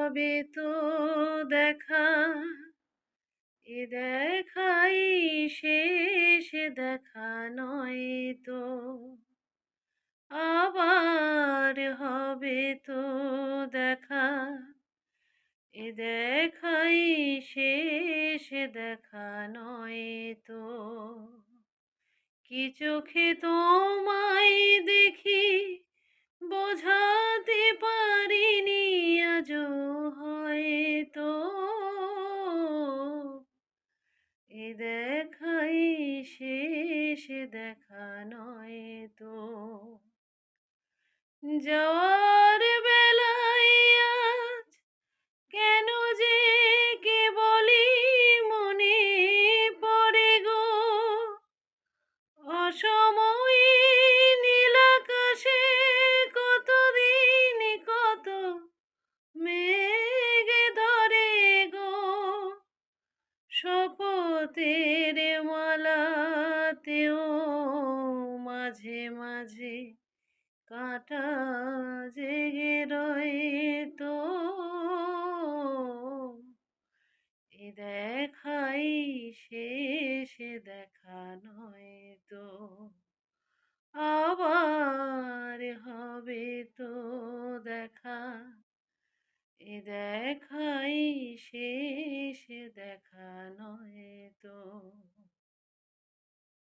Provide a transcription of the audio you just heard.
হবে তো দেখা, এ দেখাই শেষ দেখা নয় তো, আবার হবে তো দেখা, এ দেখাই শেষ দেখা নয় তো। কি চোখে তোমায় দেখি বোঝাতে পারিনি আজও হয়তো, এ দেখাই শেষ দেখা নয় তো। যাওয়ার বেলায় আজ কেন যে কেবলই মনে পড়ে গো, অসময়ে নীল আকাশে কতদিন কত মেঘ ধরে গো, শপথের মালাতেও মাঝে মাঝে কাঁটা জেগে রয়ে তো, এ দেখাই শেষ দেখা নয় তো, আবার হবে তো দেখা, এ দেখাই শেষ দেখা নয় তো।